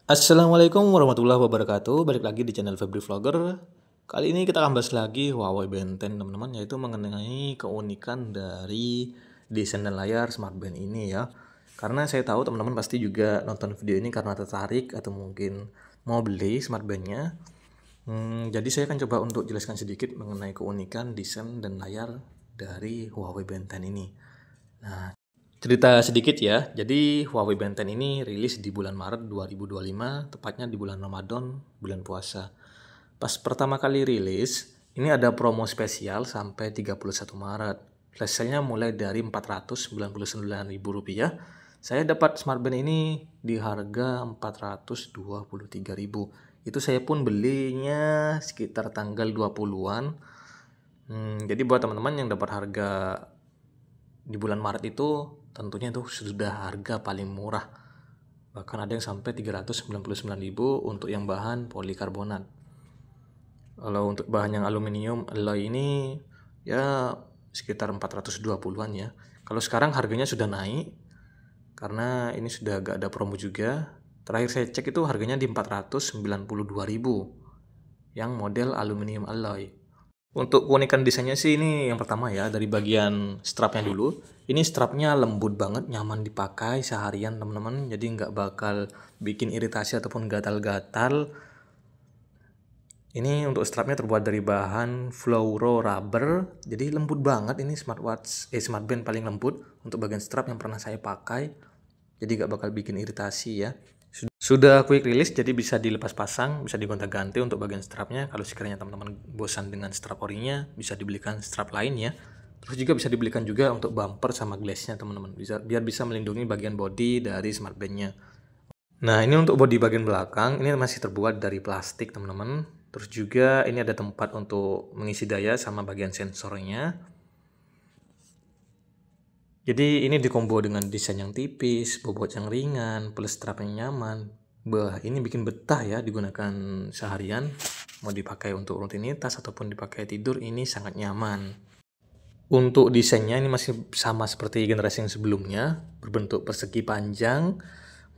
Assalamualaikum warahmatullahi wabarakatuh. Balik lagi di channel Febri Vlogger. Kali ini kita akan bahas lagi Huawei Band 10 teman-teman, yaitu mengenai keunikan dari desain dan layar Smart Band ini ya. Karena saya tahu teman-teman pasti juga nonton video ini karena tertarik atau mungkin mau beli Smart Band-nya. Jadi saya akan coba untuk jelaskan sedikit mengenai keunikan desain dan layar dari Huawei Band 10 ini. Nah, cerita sedikit ya, jadi Huawei Band 10 ini rilis di bulan Maret 2025, tepatnya di bulan Ramadan, bulan puasa. Pas pertama kali rilis, ini ada promo spesial sampai 31 Maret. Flash sale-nya mulai dari Rp499.000. Saya dapat Smart Band ini di harga Rp423.000. Itu saya pun belinya sekitar tanggal 20-an. Jadi buat teman-teman yang dapat harga di bulan Maret itu tentunya itu sudah harga paling murah. Bahkan ada yang sampai 399.000 untuk yang bahan polikarbonat. Kalau untuk bahan yang aluminium alloy ini ya sekitar 420-an ya. Kalau sekarang harganya sudah naik karena ini sudah agak ada promo juga. Terakhir saya cek itu harganya di 492.000 yang model aluminium alloy. Untuk keunikan desainnya sih ini yang pertama ya, dari bagian strapnya dulu. Ini strapnya lembut banget, nyaman dipakai seharian teman-teman. Jadi nggak bakal bikin iritasi ataupun gatal-gatal. Ini untuk strapnya terbuat dari bahan fluoro rubber. Jadi lembut banget, ini Smart Band paling lembut untuk bagian strap yang pernah saya pakai. Jadi nggak bakal bikin iritasi ya. Sudah quick release, jadi bisa dilepas pasang, bisa digonta-ganti untuk bagian strapnya. Kalau sekiranya teman-teman bosan dengan strap orinya, bisa dibelikan strap lain ya. Terus juga bisa dibelikan juga untuk bumper sama glassnya teman-teman, biar bisa melindungi bagian body dari Smart Band-nya. Nah, ini untuk body bagian belakang, ini masih terbuat dari plastik teman-teman. Terus juga ini ada tempat untuk mengisi daya sama bagian sensornya. Jadi ini dikombo dengan desain yang tipis, bobot yang ringan, plus strap yang nyaman. Ini bikin betah ya digunakan seharian. Mau dipakai untuk rutinitas ataupun dipakai tidur, ini sangat nyaman. Untuk desainnya ini masih sama seperti generasi yang sebelumnya, berbentuk persegi panjang.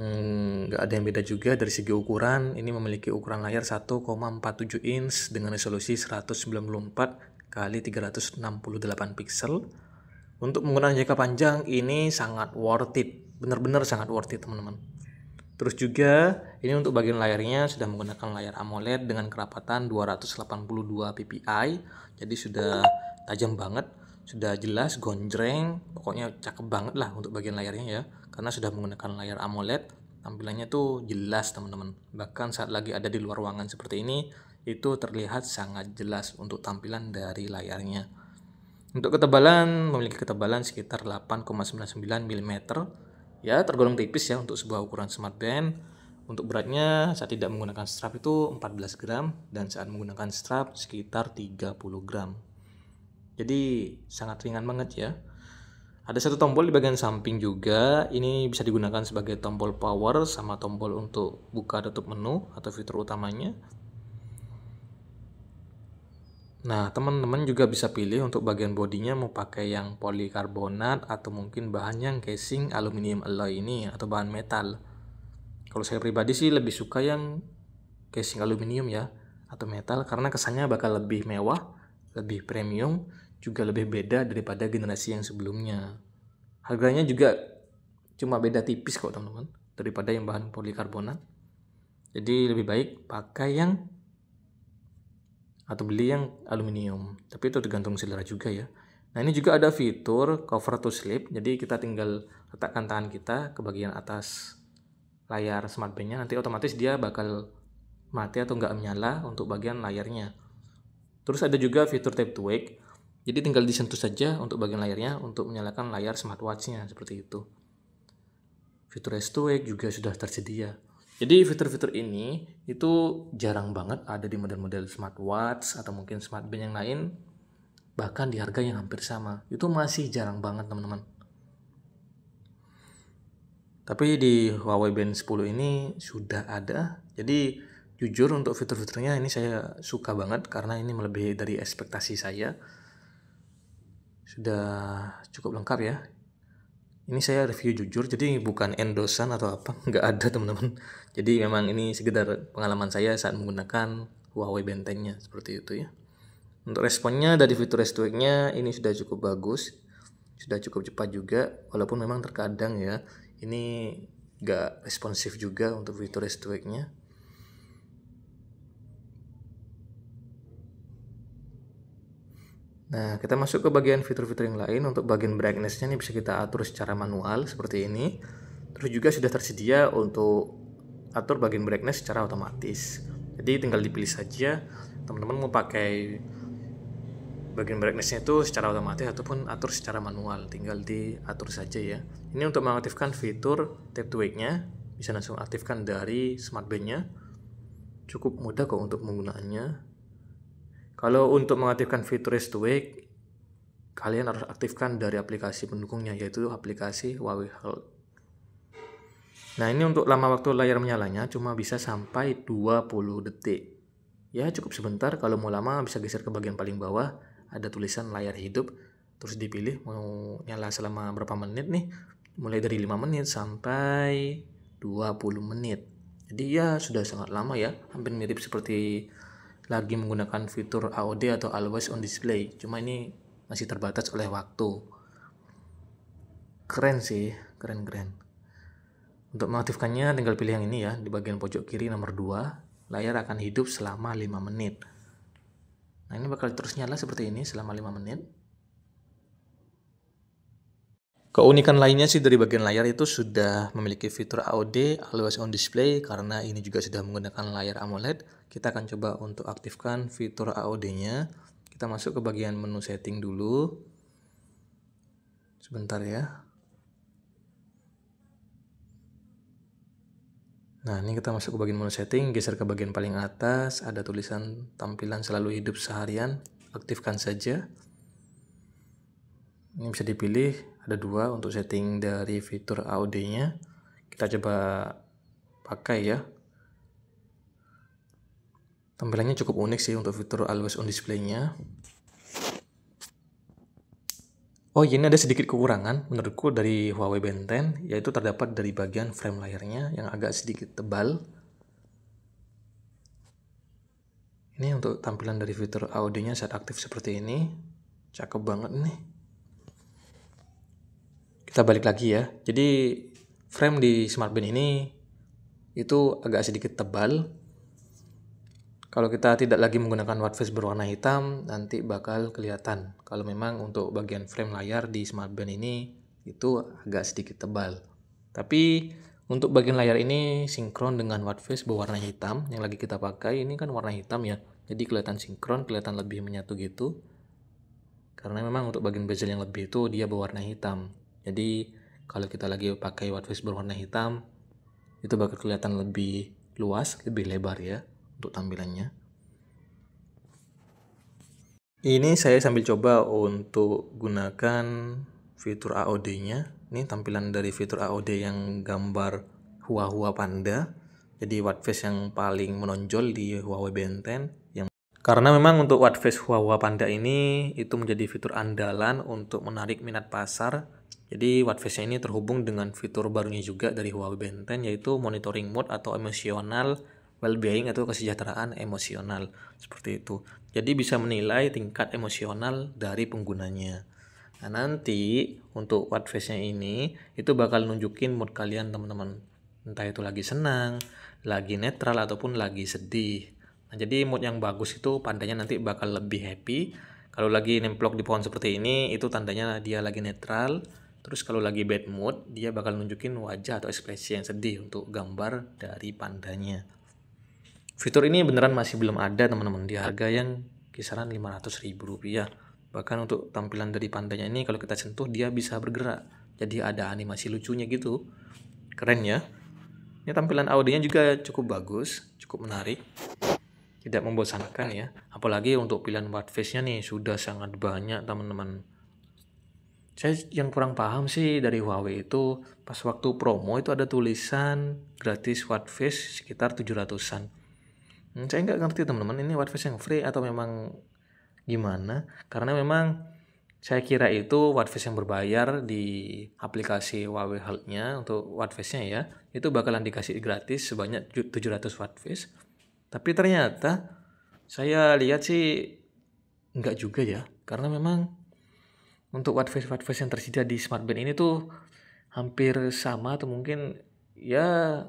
Nggak ada yang beda juga dari segi ukuran. Ini memiliki ukuran layar 1,47 inch dengan resolusi 194 kali 368 pixel. Untuk menggunakan jangka panjang ini sangat worth it, benar-benar sangat worth it teman-teman. Terus juga ini untuk bagian layarnya sudah menggunakan layar AMOLED dengan kerapatan 282 ppi, jadi sudah tajam banget, sudah jelas, gonjreng, pokoknya cakep banget lah untuk bagian layarnya ya, karena sudah menggunakan layar AMOLED, tampilannya tuh jelas teman-teman. Bahkan saat lagi ada di luar ruangan seperti ini, itu terlihat sangat jelas untuk tampilan dari layarnya. Untuk ketebalan, memiliki ketebalan sekitar 8,99 mm. Ya, tergolong tipis ya untuk sebuah ukuran Smart Band. Untuk beratnya saat tidak menggunakan strap itu 14 gram dan saat menggunakan strap sekitar 30 gram. Jadi sangat ringan banget ya. Ada satu tombol di bagian samping juga. Ini bisa digunakan sebagai tombol power sama tombol untuk buka tutup menu atau fitur utamanya. Nah, teman-teman juga bisa pilih untuk bagian bodinya mau pakai yang polikarbonat atau mungkin bahan yang casing aluminium alloy ini atau bahan metal. Kalau saya pribadi sih lebih suka yang casing aluminium ya atau metal karena kesannya bakal lebih mewah, lebih premium, juga lebih beda daripada generasi yang sebelumnya. Harganya juga cuma beda tipis kok teman-teman daripada yang bahan polikarbonat. Jadi lebih baik pakai yang atau beli yang aluminium, tapi itu tergantung selera juga ya. Nah, ini juga ada fitur cover to sleep, jadi kita tinggal letakkan tangan kita ke bagian atas layar Smart Band-nya, nanti otomatis dia bakal mati atau nggak menyala untuk bagian layarnya. Terus ada juga fitur tap to wake, jadi tinggal disentuh saja untuk bagian layarnya untuk menyalakan layar smartwatch-nya seperti itu. Fitur rest to wake juga sudah tersedia. Jadi fitur-fitur ini itu jarang banget ada di model-model smartwatch atau mungkin smart band yang lain, bahkan di harga yang hampir sama. Itu masih jarang banget teman-teman. Tapi di Huawei Band 10 ini sudah ada. Jadi jujur untuk fitur-fiturnya ini saya suka banget karena ini melebihi dari ekspektasi saya. Sudah cukup lengkap ya. Ini saya review jujur, jadi bukan endorsan atau apa, nggak ada teman-teman. Jadi memang ini sekedar pengalaman saya saat menggunakan Huawei Band 10-nya, seperti itu ya. Untuk responnya dari fitur restoring-nya ini sudah cukup bagus, sudah cukup cepat juga, walaupun memang terkadang ya, ini nggak responsif juga untuk fitur restoring-nya. Nah, kita masuk ke bagian fitur-fitur yang lain. Untuk bagian brightness-nya ini bisa kita atur secara manual seperti ini. Terus juga sudah tersedia untuk atur bagian brightness secara otomatis. Jadi tinggal dipilih saja teman-teman mau pakai bagian brightness-nya itu secara otomatis ataupun atur secara manual, tinggal diatur saja ya. Ini untuk mengaktifkan fitur tap to wake-nya, bisa langsung aktifkan dari smart band-nya. Cukup mudah kok untuk penggunaannya. Kalau untuk mengaktifkan fitur Raise to Wake, kalian harus aktifkan dari aplikasi pendukungnya, yaitu aplikasi Huawei Health. Nah, ini untuk lama waktu layar menyalanya cuma bisa sampai 20 detik. Ya, cukup sebentar. Kalau mau lama bisa geser ke bagian paling bawah, ada tulisan layar hidup, terus dipilih mau nyala selama berapa menit nih. Mulai dari 5 menit sampai 20 menit. Jadi ya sudah sangat lama ya, hampir mirip seperti lagi menggunakan fitur AOD atau Always on Display, cuma ini masih terbatas oleh waktu. Keren sih, keren. Untuk mengaktifkannya tinggal pilih yang ini ya, di bagian pojok kiri nomor 2, layar akan hidup selama 5 menit. Nah, ini bakal terus nyala seperti ini selama 5 menit. Keunikan lainnya sih dari bagian layar itu sudah memiliki fitur AOD, Always on Display, karena ini juga sudah menggunakan layar AMOLED. Kita akan coba untuk aktifkan fitur AOD-nya. Kita masuk ke bagian menu setting dulu. Sebentar ya. Nah, ini kita masuk ke bagian menu setting, geser ke bagian paling atas, ada tulisan tampilan selalu hidup seharian, aktifkan saja. Ini bisa dipilih, ada 2 untuk setting dari fitur AOD-nya. Kita coba pakai ya. Tampilannya cukup unik sih untuk fitur Always on Display-nya. Oh, ini ada sedikit kekurangan menurutku dari Huawei Band 10, yaitu terdapat dari bagian frame layarnya yang agak sedikit tebal. Ini untuk tampilan dari fitur AOD-nya saat aktif seperti ini. Cakep banget nih. Kita balik lagi ya. Jadi frame di Smart Band ini itu agak sedikit tebal. Kalau kita tidak lagi menggunakan watch face berwarna hitam, nanti bakal kelihatan. Kalau memang untuk bagian frame layar di Smart Band ini itu agak sedikit tebal. Tapi untuk bagian layar ini sinkron dengan watch face berwarna hitam yang lagi kita pakai. Ini kan warna hitam ya, jadi kelihatan sinkron, kelihatan lebih menyatu gitu. Karena memang untuk bagian bezel yang lebih itu dia berwarna hitam. Jadi kalau kita lagi pakai watch face berwarna hitam, itu bakal kelihatan lebih luas, lebih lebar ya untuk tampilannya. Ini saya sambil coba untuk gunakan fitur AOD-nya. Ini tampilan dari fitur AOD yang gambar Hua Panda. Jadi watch face yang paling menonjol di Huawei Band 10 yang karena memang untuk watch face Hua Panda ini itu menjadi fitur andalan untuk menarik minat pasar. Jadi watch face-nya ini terhubung dengan fitur barunya juga dari Huawei Band 10, yaitu monitoring mode atau emosional well-being atau kesejahteraan emosional seperti itu. Jadi bisa menilai tingkat emosional dari penggunanya. Nah, nanti untuk watch face-nya ini itu bakal nunjukin mood kalian teman-teman. Entah itu lagi senang, lagi netral ataupun lagi sedih. Nah, jadi mood yang bagus itu tandanya nanti bakal lebih happy. Kalau lagi nemplok di pohon seperti ini itu tandanya dia lagi netral. Terus kalau lagi bad mood, dia bakal nunjukin wajah atau ekspresi yang sedih untuk gambar dari pandanya. Fitur ini beneran masih belum ada teman-teman, di harga yang kisaran Rp500.000. Bahkan untuk tampilan dari pandanya ini kalau kita sentuh dia bisa bergerak. Jadi ada animasi lucunya gitu. Keren ya. Ini tampilan audionya juga cukup bagus, cukup menarik. Tidak membosankan ya. Apalagi untuk pilihan watch face-nya nih sudah sangat banyak teman-teman. Saya yang kurang paham sih dari Huawei itu pas waktu promo itu ada tulisan gratis watch face sekitar 700-an. Saya nggak ngerti teman-teman, ini watch face yang free atau memang gimana? Karena memang Saya kira itu Wattface yang berbayar di aplikasi Huawei Health-nya untuk Wattface-nya ya, itu bakalan dikasih gratis sebanyak 700 Wattface. Tapi ternyata saya lihat sih enggak juga ya, karena memang untuk Wattface yang tersedia di smartband ini tuh hampir sama atau mungkin ya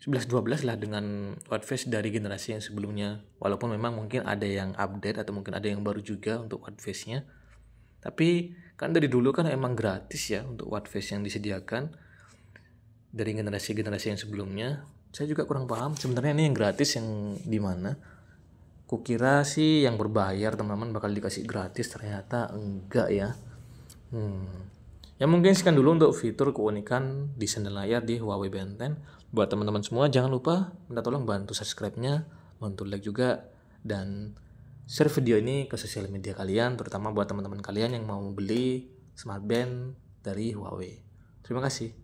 11-12 lah dengan Wattface dari generasi yang sebelumnya. Walaupun memang mungkin ada yang update atau mungkin ada yang baru juga untuk Wattface-nya. Tapi kan dari dulu kan emang gratis ya untuk Wattface yang disediakan dari generasi-generasi yang sebelumnya. Saya juga kurang paham sebenarnya ini yang gratis yang di mana. Kukira sih yang berbayar teman-teman bakal dikasih gratis, ternyata enggak ya. Ya mungkin sekian dulu untuk fitur keunikan desain dan layar di Huawei Band 10. Buat teman-teman semua jangan lupa minta tolong bantu subscribe-nya, bantu like juga, dan share video ini ke sosial media kalian, terutama buat teman-teman kalian yang mau beli smartband dari Huawei. Terima kasih.